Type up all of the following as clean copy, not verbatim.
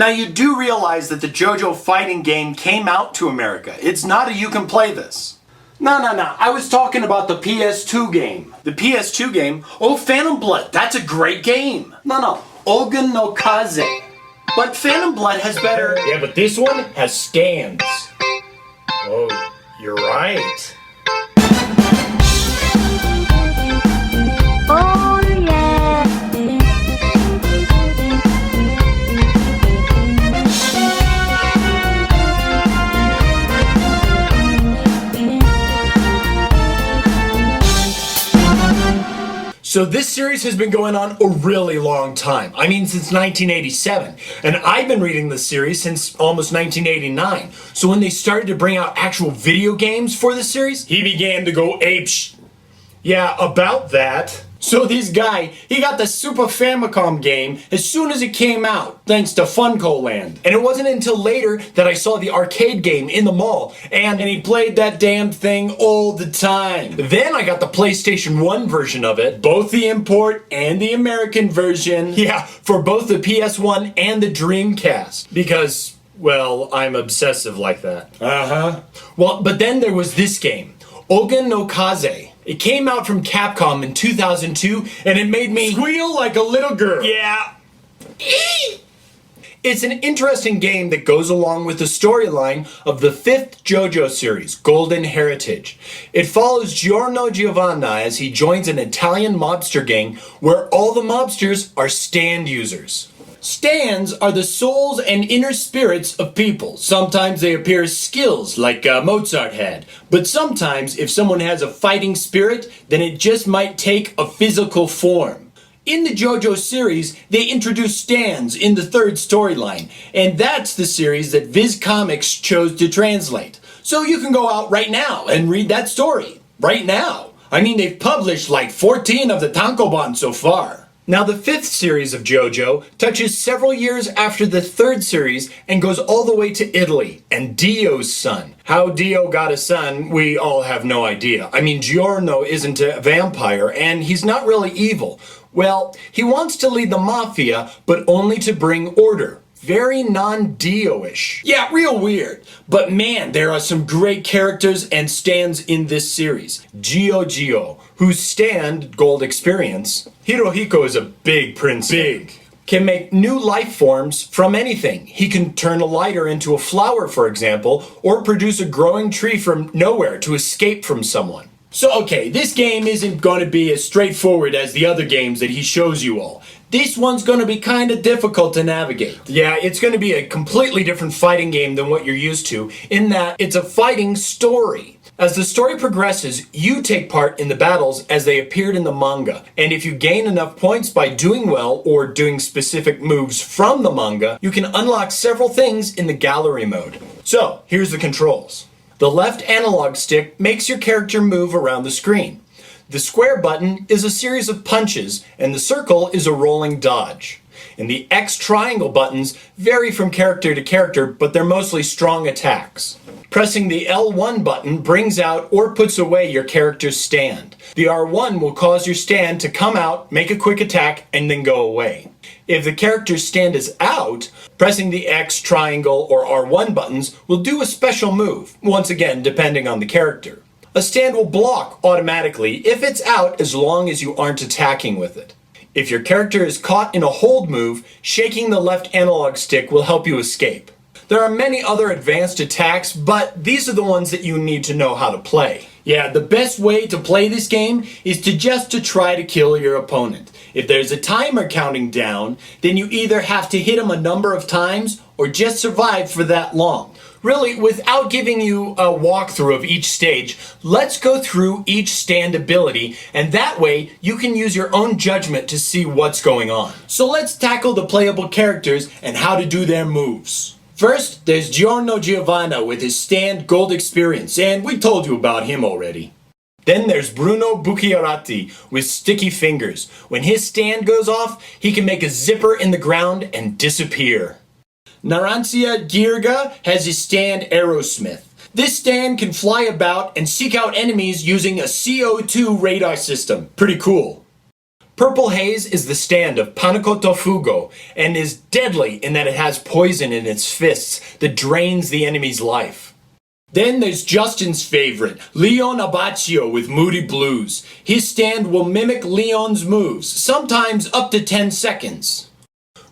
Now you do realize that the JoJo fighting game came out to America. It's not a you can play this. No. I was talking about the PS2 game. The PS2 game? Oh, Phantom Blood. That's a great game. No. Ougon no Kaze. But Phantom Blood has better... Yeah, but this one has stands. Oh, you're right. Oh yeah. So this series has been going on a really long time. I mean, since 1987. And I've been reading this series since almost 1989. So when they started to bring out actual video games for the series, he began to go apeshit. Yeah, about that. So this guy, he got the Super Famicom game as soon as it came out, thanks to Funko Land. And it wasn't until later that I saw the arcade game in the mall, and he played that damn thing all the time. Then I got the PlayStation 1 version of it, both the import and the American version. Yeah, for both the PS1 and the Dreamcast. Because, well, I'm obsessive like that. Well, but then there was this game, Ougon no Kaze. It came out from Capcom in 2002, and it made me squeal like a little girl. Yeah. It's an interesting game that goes along with the storyline of the 5th JoJo series, Golden Heritage. It follows Giorno Giovanna as he joins an Italian mobster gang where all the mobsters are stand users. Stands are the souls and inner spirits of people. Sometimes they appear as skills, like Mozart had. But sometimes, if someone has a fighting spirit, then it just might take a physical form. In the JoJo series, they introduced stands in the 3rd storyline, and that's the series that Viz Comics chose to translate. So you can go out right now and read that story. Right now. I mean, they've published like 14 of the tankobon so far. Now the 5th series of JoJo touches several years after the 3rd series and goes all the way to Italy and Dio's son. How Dio got a son, we all have no idea. I mean, Giorno isn't a vampire and he's not really evil. Well, he wants to lead the mafia, but only to bring order. Very non-Dio-ish. Yeah, real weird. But man, there are some great characters and stands in this series. Jojo, whose stand, Gold Experience, Hirohiko is a big princess. Can make new life forms from anything. He can turn a lighter into a flower, for example, or produce a growing tree from nowhere to escape from someone. So okay, this game isn't going to be as straightforward as the other games that he shows you all. This one's going to be kind of difficult to navigate. Yeah, it's going to be a completely different fighting game than what you're used to, in that it's a fighting story. As the story progresses, you take part in the battles as they appeared in the manga, and if you gain enough points by doing well or doing specific moves from the manga, you can unlock several things in the gallery mode. So, here's the controls. The left analog stick makes your character move around the screen. The square button is a series of punches, and the circle is a rolling dodge. And the X triangle buttons vary from character to character, but they're mostly strong attacks. Pressing the L1 button brings out or puts away your character's stand. The R1 will cause your stand to come out, make a quick attack, and then go away. If the character's stand is out, pressing the X, triangle, or R1 buttons will do a special move, once again depending on the character. A stand will block automatically if it's out as long as you aren't attacking with it. If your character is caught in a hold move, shaking the left analog stick will help you escape. There are many other advanced attacks, but these are the ones that you need to know how to play. Yeah, the best way to play this game is to try to kill your opponent. If there's a timer counting down, then you either have to hit him a number of times or just survive for that long. Really, without giving you a walkthrough of each stage, let's go through each stand ability, and that way you can use your own judgment to see what's going on. So let's tackle the playable characters and how to do their moves. First, there's Giorno Giovanna with his stand Gold Experience, and we told you about him already. Then there's Bruno Bucchiarati with sticky fingers. When his stand goes off, he can make a zipper in the ground and disappear. Narancia Girga has his stand Aerosmith. This stand can fly about and seek out enemies using a CO2 radar system. Pretty cool. Purple Haze is the stand of Panakoto Fugo and is deadly in that it has poison in its fists that drains the enemy's life. Then there's Justin's favorite, Leon Abbacchio with Moody Blues. His stand will mimic Leon's moves, sometimes up to 10 seconds.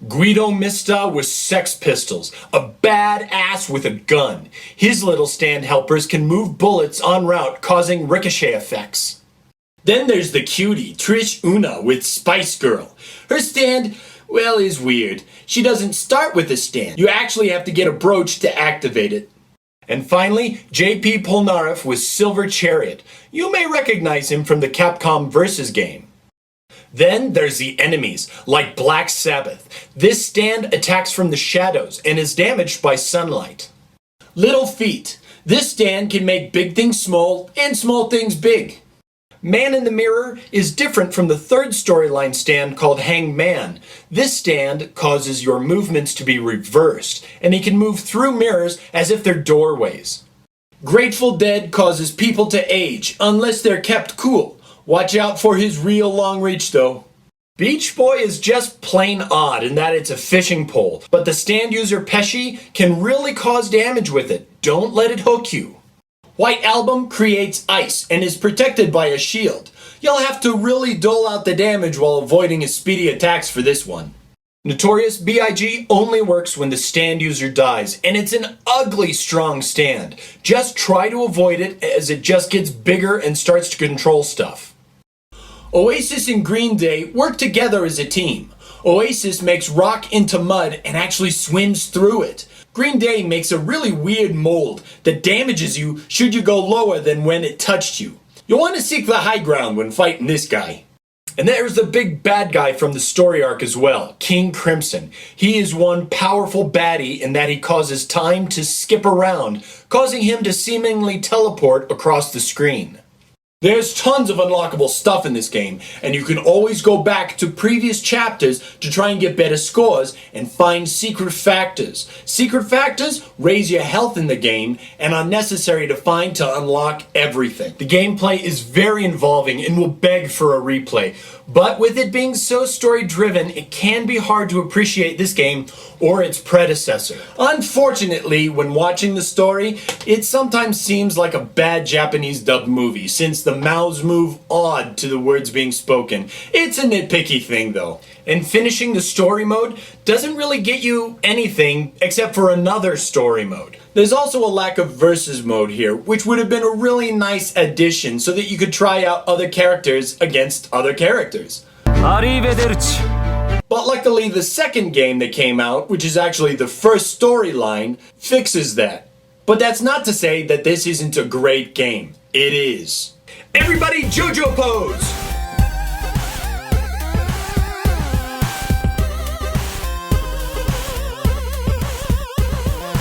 Guido Mista with Sex Pistols, a badass with a gun. His little stand helpers can move bullets en route, causing ricochet effects. Then there's the cutie, Trish Una with Spice Girl. Her stand, well, is weird. She doesn't start with a stand. You actually have to get a brooch to activate it. And finally, JP Polnareff with Silver Chariot. You may recognize him from the Capcom Versus game. Then there's the enemies, like Black Sabbath. This stand attacks from the shadows and is damaged by sunlight. Little Feet. This stand can make big things small and small things big. Man in the Mirror is different from the third storyline stand called Hanged Man. This stand causes your movements to be reversed, and he can move through mirrors as if they're doorways. Grateful Dead causes people to age, unless they're kept cool. Watch out for his real long reach though. Beach Boy is just plain odd in that it's a fishing pole, but the stand user Pesci can really cause damage with it. Don't let it hook you. White Album creates ice and is protected by a shield. You'll have to really dole out the damage while avoiding his speedy attacks for this one. Notorious B.I.G. only works when the stand user dies, and it's an ugly strong stand. Just try to avoid it as it just gets bigger and starts to control stuff. Oasis and Green Day work together as a team. Oasis makes rock into mud and actually swims through it. Green Day makes a really weird mold that damages you should you go lower than when it touched you. You'll want to seek the high ground when fighting this guy. And there's the big bad guy from the story arc as well, King Crimson. He is one powerful baddie in that he causes time to skip around, causing him to seemingly teleport across the screen. There's tons of unlockable stuff in this game, and you can always go back to previous chapters to try and get better scores and find secret factors. Secret factors raise your health in the game and are necessary to find to unlock everything. The gameplay is very involving and will beg for a replay, but with it being so story driven, it can be hard to appreciate this game or its predecessor. Unfortunately, when watching the story, it sometimes seems like a bad Japanese dubbed movie, since the mouths move odd to the words being spoken. It's a nitpicky thing though. And finishing the story mode doesn't really get you anything except for another story mode. There's also a lack of versus mode here, which would have been a really nice addition so that you could try out other characters against other characters. Arrivederci. But luckily the second game that came out, which is actually the first storyline, fixes that. But that's not to say that this isn't a great game. It is. Everybody Jojo pose!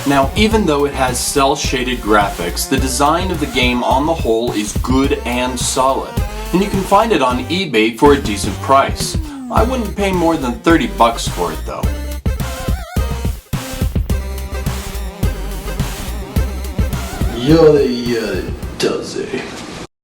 Now, even though it has cel-shaded graphics, the design of the game on the whole is good and solid, and you can find it on eBay for a decent price. I wouldn't pay more than $30 for it though. Yada does it.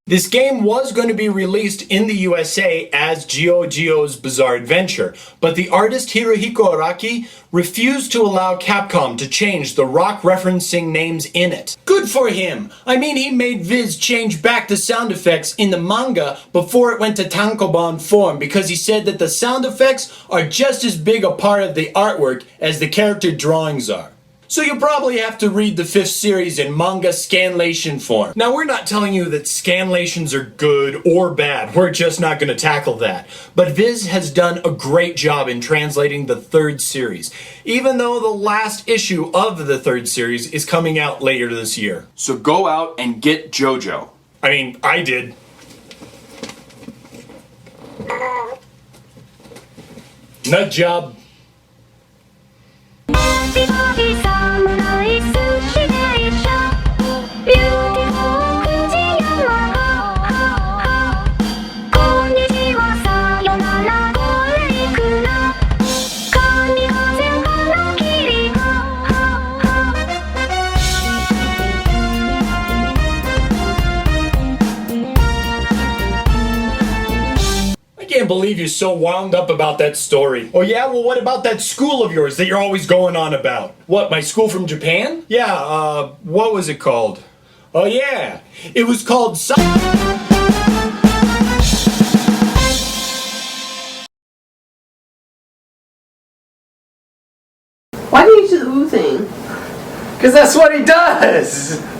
This game was going to be released in the USA as Jojo's Bizarre Adventure, but the artist Hirohiko Araki refused to allow Capcom to change the rock referencing names in it. Good for him! I mean, he made Viz change back the sound effects in the manga before it went to tankobon form because he said that the sound effects are just as big a part of the artwork as the character drawings are. So you'll probably have to read the 5th series in manga scanlation form. Now, we're not telling you that scanlations are good or bad. We're just not going to tackle that. But Viz has done a great job in translating the 3rd series, even though the last issue of the 3rd series is coming out later this year. So go out and get Jojo. I mean, I did. Nut job. can't believe you're so wound up about that story. Oh yeah? Well, what about that school of yours that you're always going on about? What, my school from Japan? Yeah, what was it called? Oh yeah, it was called Why do you do the ooh thing? Because that's what he does!